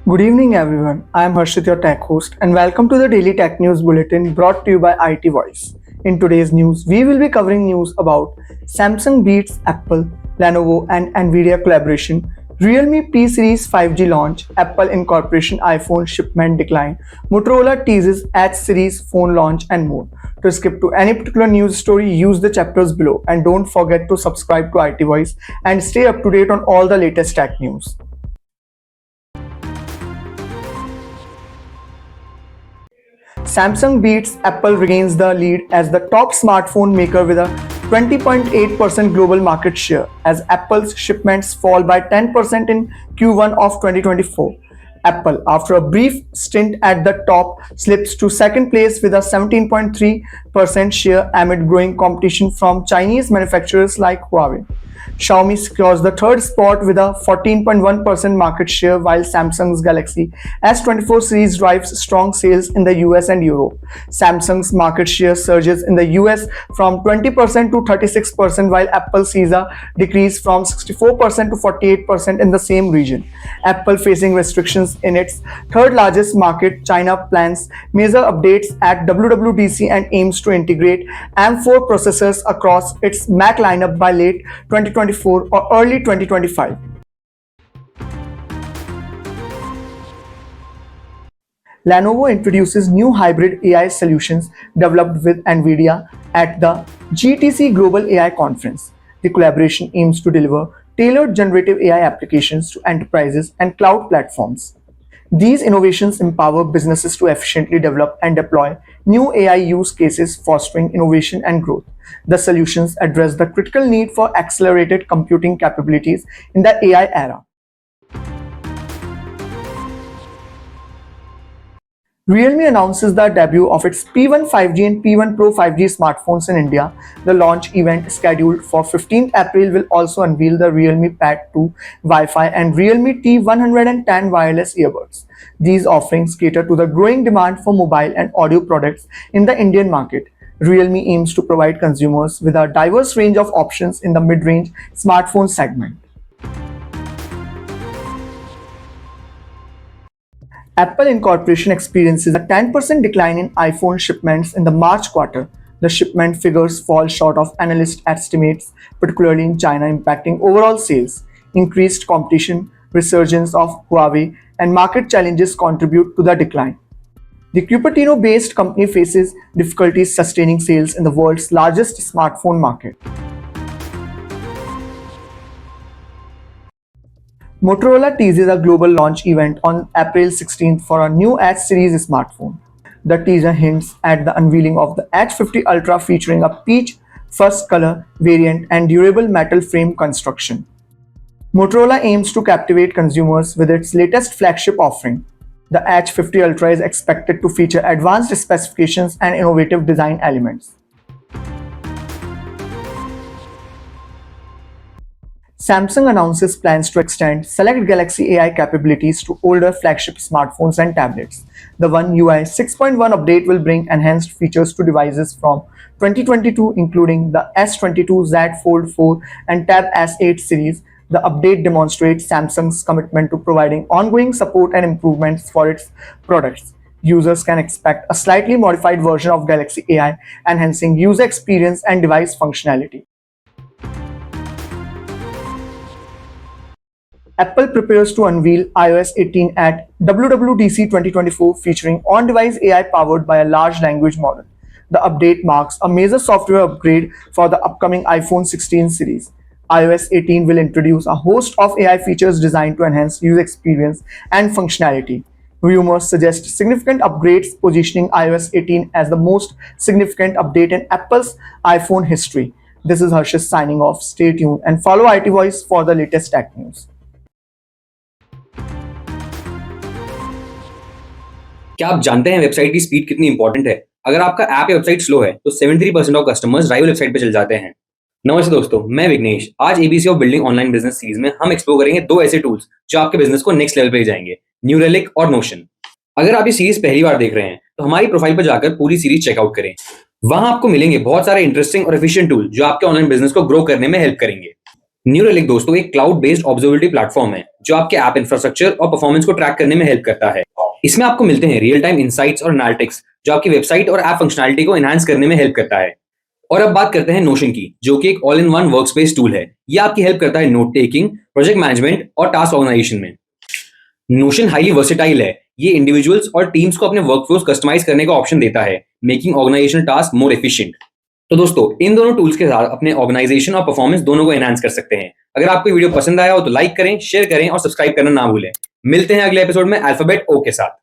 Good evening, everyone. I am Harshit, your tech host, and welcome to the Daily Tech News Bulletin brought to you by IT Voice. In today's news, we will be covering news about Samsung beats Apple, Lenovo, and Nvidia collaboration, Realme P Series 5G launch, Apple Incorporation iPhone shipment decline, Motorola teases H Series phone launch, and more. To skip to any particular news story, use the chapters below, and don't forget to subscribe to IT Voice and stay up to date on all the latest tech news. Samsung beats Apple, regains the lead as the top smartphone maker with a 20.8% global market share as Apple's shipments fall by 10% in Q1 of 2024. Apple, after a brief stint at the top, slips to second place with a 17.3% share amid growing competition from Chinese manufacturers like Huawei. Xiaomi secures the third spot with a 14.1% market share, while Samsung's Galaxy S24 series drives strong sales in the US and Europe. Samsung's market share surges in the US from 20% to 36%, while Apple sees a decrease from 64% to 48% in the same region. Apple, facing restrictions in its third largest market, China, plans major updates at WWDC and aims to integrate M4 processors across its Mac lineup by late 2024 or early 2025. Lenovo introduces new hybrid AI solutions developed with Nvidia at the GTC Global AI Conference. The collaboration aims to deliver tailored generative AI applications to enterprises and cloud platforms. These innovations empower businesses to efficiently develop and deploy new AI use cases, fostering innovation and growth. The solutions address the critical need for accelerated computing capabilities in the AI era. Realme announces the debut of its P1 5G and P1 Pro 5G smartphones in India. The launch event, scheduled for 15th April, will also unveil the Realme Pad 2 Wi-Fi and Realme T110 wireless earbuds. These offerings cater to the growing demand for mobile and audio products in the Indian market. Realme aims to provide consumers with a diverse range of options in the mid-range smartphone segment. Apple Incorporation experiences a 10% decline in iPhone shipments in the March quarter. The shipment figures fall short of analyst estimates, particularly in China, impacting overall sales. Increased competition, resurgence of Huawei, and market challenges contribute to the decline. The Cupertino-based company faces difficulties sustaining sales in the world's largest smartphone market. Motorola teases a global launch event on April 16th for a new H series smartphone. The teaser hints at the unveiling of the H50 Ultra, featuring a peach first color variant and durable metal frame construction. Motorola aims to captivate consumers with its latest flagship offering. The H50 Ultra is expected to feature advanced specifications and innovative design elements. Samsung announces plans to extend select Galaxy AI capabilities to older flagship smartphones and tablets. The One UI 6.1 update will bring enhanced features to devices from 2022, including the S22, Z Fold 4, and Tab S8 series. The update demonstrates Samsung's commitment to providing ongoing support and improvements for its products. Users can expect a slightly modified version of Galaxy AI, enhancing user experience and device functionality. Apple prepares to unveil iOS 18 at WWDC 2024, featuring on-device AI powered by a large language model. The update marks a major software upgrade for the upcoming iPhone 16 series. iOS 18 will introduce a host of AI features designed to enhance user experience and functionality. Rumors suggest significant upgrades, positioning iOS 18 as the most significant update in Apple's iPhone history. This is Harshit signing off. Stay tuned and follow IT Voice for the latest tech news. क्या आप जानते हैं website की speed कितनी important है? अगर आपका app या वेबसाइट स्लो है तो 73% ऑफ कस्टमर्स राइवल वेबसाइट पे चल जाते हैं। नमस्ते दोस्तों, मैं विघ्नेश। आज ABC of building online business series में हम एक्सप्लोर करेंगे दो ऐसे टूल्स जो आपके बिजनेस को नेक्स्ट लेवल पे ले जाएंगे, न्यू रेलिक और नोशन। अगर आप ये सीरीज पहली बार देख रहे हैं तो हमारी प्रोफाइल पर जाकर पूरी सीरीज चेकआउट करें। वहां आपको मिलेंगे बहुत सारे इंटरेस्टिंग और एफिशिएंट टूल जो आपके ऑनलाइन बिजनेस को ग्रो करने में हेल्प करेंगे। न्यू रिलिक दोस्तों एक क्लाउड बेस्ड ऑब्जर्वेबिलिटी प्लेटफॉर्म है जो आपके ऐप इंफ्रास्ट्रक्चर और परफॉर्मेंस को ट्रैक करने में हेल्प करता है। इसमें आपको मिलते हैं रियल टाइम इंसाइट्स और एनालिटिक्स जो आपकी वेबसाइट और ऐप फंक्शनैलिटी को एनहांस करने में हेल्प करता है। और अब बात करते हैं नोशन की, जो कि एक all in one workspace tool है। ये आपकी हेल्प करता है नोट टेकिंग, प्रोजेक्ट मैनेजमेंट और टास्क ऑर्गेनाइजेशन में। नोशन हाईली वर्सेटाइल है। ये इंडिविजुअल्स और टीम्स को अपने वर्कफ्लोस कस्टमाइज करने का ऑप्शन देता है, making organisational task more efficient. तो दोस्तों इन दोनों टूल्स के साथ अपने ऑर्गेनाइजेशन और परफॉर्मेंस दोनों को एनहांस कर सकते हैं। अगर आपको वीडियो पसंद आया हो तो लाइक करें, शेयर करें और सब्सक्राइब करना ना भूलें। मिलते हैं अगले एपिसोड में अल्फाबेट ओ के साथ।